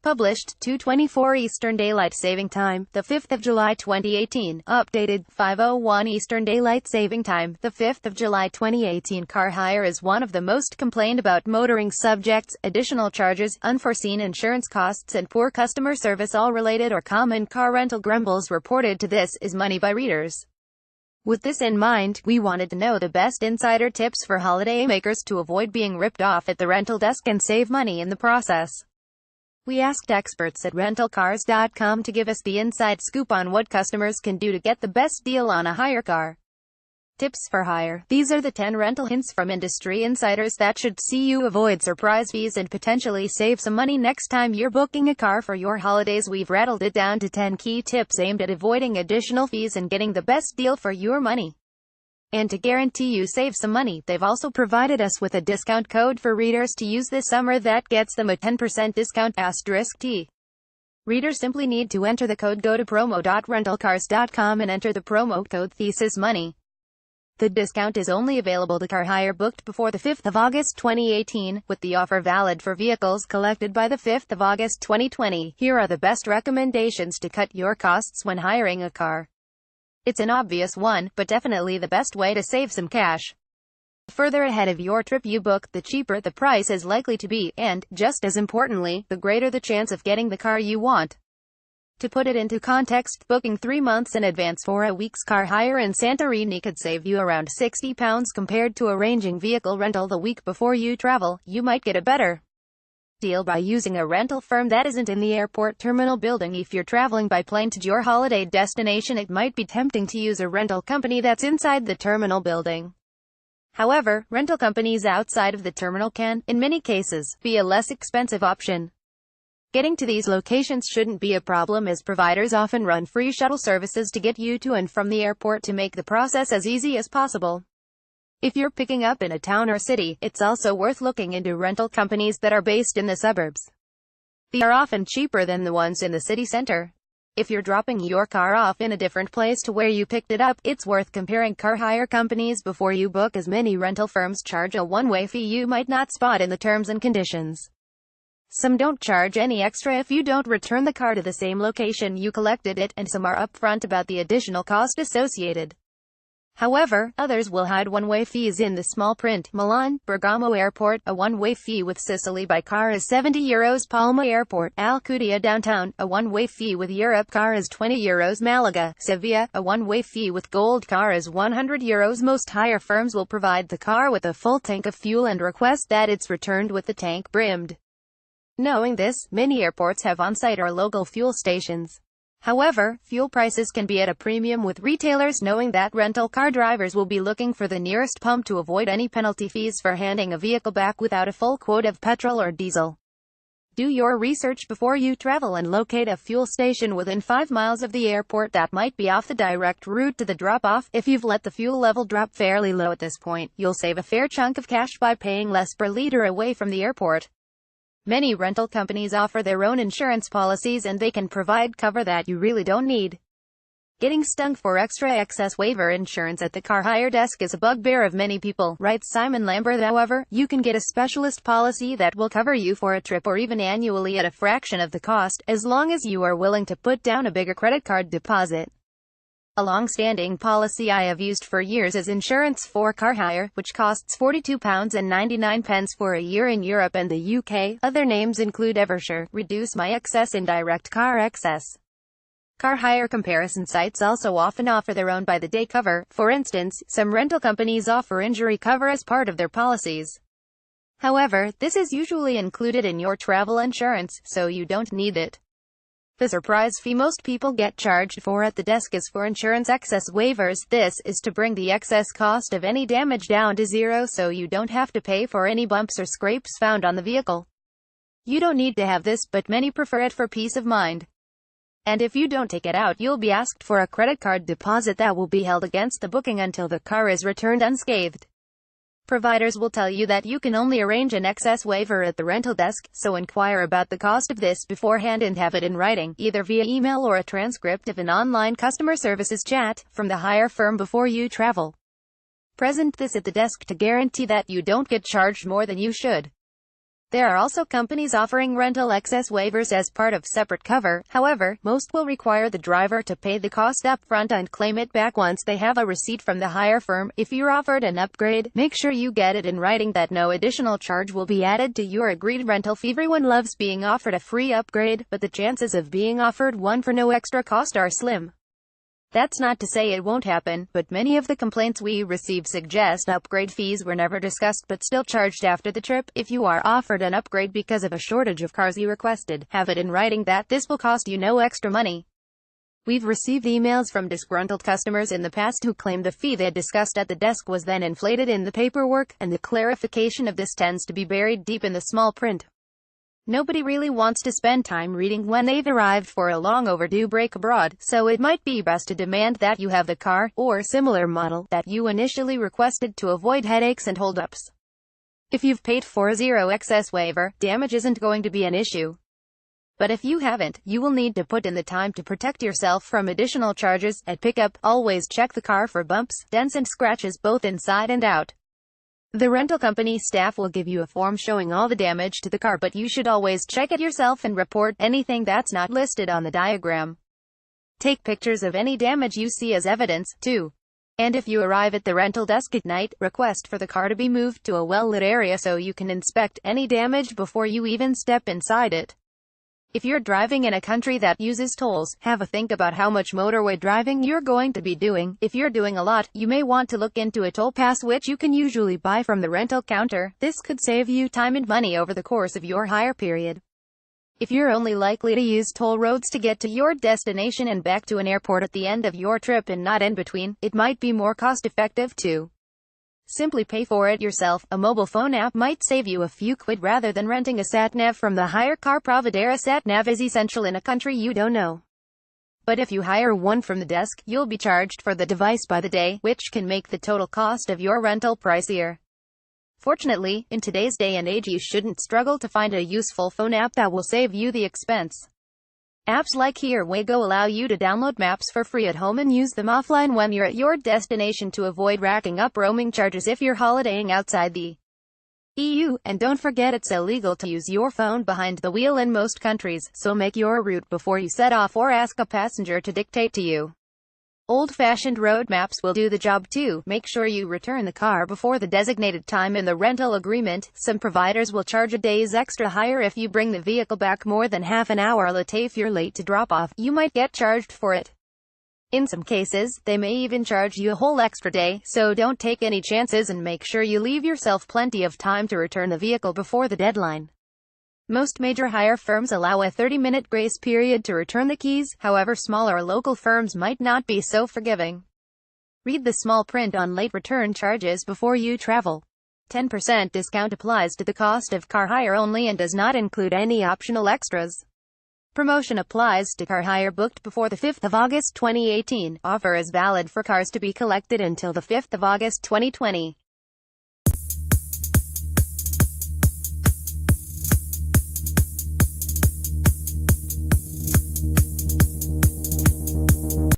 Published 2:24 Eastern Daylight Saving Time, the 5th of July 2018. Updated 5:01 Eastern Daylight Saving Time, the 5th of July 2018. Car hire is one of the most complained about motoring subjects. Additional charges, unforeseen insurance costs, and poor customer service, all related or common car rental grumbles reported to This Is Money by readers. With this in mind, we wanted to know the best insider tips for holiday makers to avoid being ripped off at the rental desk and save money in the process. We asked experts at rentalcars.com to give us the inside scoop on what customers can do to get the best deal on a hire car. Tips for hire. These are the 10 rental hints from industry insiders that should see you avoid surprise fees and potentially save some money next time you're booking a car for your holidays. We've rattled it down to 10 key tips aimed at avoiding additional fees and getting the best deal for your money. And to guarantee you save some money, they've also provided us with a discount code for readers to use this summer that gets them a 10% discount *T. Readers simply need to enter the code. Go to promo.rentalcars.com and enter the promo code THESISMONEY. The discount is only available to car hire booked before the 5th of August 2018, with the offer valid for vehicles collected by the 5th of August 2020. Here are the best recommendations to cut your costs when hiring a car. It's an obvious one, but definitely the best way to save some cash. The further ahead of your trip you book, the cheaper the price is likely to be, and, just as importantly, the greater the chance of getting the car you want. To put it into context, booking 3 months in advance for a week's car hire in Santorini could save you around £60 compared to arranging vehicle rental the week before you travel. You might get a better deal by using a rental firm that isn't in the airport terminal building. If you're traveling by plane to your holiday destination, it might be tempting to use a rental company that's inside the terminal building. However, rental companies outside of the terminal can, in many cases, be a less expensive option. Getting to these locations shouldn't be a problem, as providers often run free shuttle services to get you to and from the airport to make the process as easy as possible. If you're picking up in a town or city, it's also worth looking into rental companies that are based in the suburbs. They are often cheaper than the ones in the city center. If you're dropping your car off in a different place to where you picked it up, it's worth comparing car hire companies before you book, as many rental firms charge a one-way fee you might not spot in the terms and conditions. Some don't charge any extra if you don't return the car to the same location you collected it, and some are upfront about the additional cost associated. However, others will hide one-way fees in the small print. Milan, Bergamo Airport, a one-way fee with Sicily by car is €70. Palma Airport, Alcudia Downtown, a one-way fee with Europe car is €20. Malaga, Sevilla, a one-way fee with Gold car is €100. Most hire firms will provide the car with a full tank of fuel and request that it's returned with the tank brimmed. Knowing this, many airports have on-site or local fuel stations. However, fuel prices can be at a premium, with retailers knowing that rental car drivers will be looking for the nearest pump to avoid any penalty fees for handing a vehicle back without a full quota of petrol or diesel. Do your research before you travel and locate a fuel station within 5 miles of the airport that might be off the direct route to the drop-off. If you've let the fuel level drop fairly low at this point, you'll save a fair chunk of cash by paying less per liter away from the airport. Many rental companies offer their own insurance policies, and they can provide cover that you really don't need. Getting stung for extra excess waiver insurance at the car hire desk is a bugbear of many people, writes Simon Lambert. However, you can get a specialist policy that will cover you for a trip or even annually at a fraction of the cost, as long as you are willing to put down a bigger credit card deposit. A long-standing policy I have used for years is insurance for car hire, which costs £42.99 for a year in Europe and the UK. Other names include Eversure, Reduce My Excess, Indirect Car Excess. Car hire comparison sites also often offer their own by-the-day cover. For instance, some rental companies offer injury cover as part of their policies. However, this is usually included in your travel insurance, so you don't need it. The surprise fee most people get charged for at the desk is for insurance excess waivers. This is to bring the excess cost of any damage down to zero, so you don't have to pay for any bumps or scrapes found on the vehicle. You don't need to have this, but many prefer it for peace of mind. And if you don't take it out, you'll be asked for a credit card deposit that will be held against the booking until the car is returned unscathed. Providers will tell you that you can only arrange an excess waiver at the rental desk, so inquire about the cost of this beforehand and have it in writing, either via email or a transcript of an online customer services chat from the hire firm before you travel. Present this at the desk to guarantee that you don't get charged more than you should. There are also companies offering rental excess waivers as part of separate cover. However, most will require the driver to pay the cost up front and claim it back once they have a receipt from the hire firm. If you're offered an upgrade, make sure you get it in writing that no additional charge will be added to your agreed rental fee. Everyone loves being offered a free upgrade, but the chances of being offered one for no extra cost are slim. That's not to say it won't happen, but many of the complaints we receive suggest upgrade fees were never discussed but still charged after the trip. If you are offered an upgrade because of a shortage of cars you requested, have it in writing that this will cost you no extra money. We've received emails from disgruntled customers in the past who claimed the fee they discussed at the desk was then inflated in the paperwork, and the clarification of this tends to be buried deep in the small print. Nobody really wants to spend time reading when they've arrived for a long overdue break abroad, so it might be best to demand that you have the car, or similar model, that you initially requested to avoid headaches and holdups. If you've paid for a zero excess waiver, damage isn't going to be an issue. But if you haven't, you will need to put in the time to protect yourself from additional charges. At pickup, always check the car for bumps, dents and scratches both inside and out. The rental company staff will give you a form showing all the damage to the car, but you should always check it yourself and report anything that's not listed on the diagram. Take pictures of any damage you see as evidence, too. And if you arrive at the rental desk at night, request for the car to be moved to a well-lit area so you can inspect any damage before you even step inside it. If you're driving in a country that uses tolls, have a think about how much motorway driving you're going to be doing. If you're doing a lot, you may want to look into a toll pass which you can usually buy from the rental counter. This could save you time and money over the course of your hire period. If you're only likely to use toll roads to get to your destination and back to an airport at the end of your trip and not in between, it might be more cost-effective to simply pay for it yourself. A mobile phone app might save you a few quid rather than renting a sat-nav from the hire car provider. A sat-nav is essential in a country you don't know. But if you hire one from the desk, you'll be charged for the device by the day, which can make the total cost of your rental pricier. Fortunately, in today's day and age, you shouldn't struggle to find a useful phone app that will save you the expense. Apps like HereWayGo allow you to download maps for free at home and use them offline when you're at your destination to avoid racking up roaming charges if you're holidaying outside the EU. And don't forget, it's illegal to use your phone behind the wheel in most countries, so make your route before you set off or ask a passenger to dictate to you. Old-fashioned road maps will do the job too. Make sure you return the car before the designated time in the rental agreement. Some providers will charge a day's extra hire if you bring the vehicle back more than half an hour late. If you're late to drop off, you might get charged for it. In some cases, they may even charge you a whole extra day, so don't take any chances and make sure you leave yourself plenty of time to return the vehicle before the deadline. Most major hire firms allow a 30-minute grace period to return the keys. However, smaller local firms might not be so forgiving. Read the small print on late return charges before you travel. 10% discount applies to the cost of car hire only and does not include any optional extras. Promotion applies to car hire booked before the 5th of August 2018. Offer is valid for cars to be collected until the 5th of August 2020.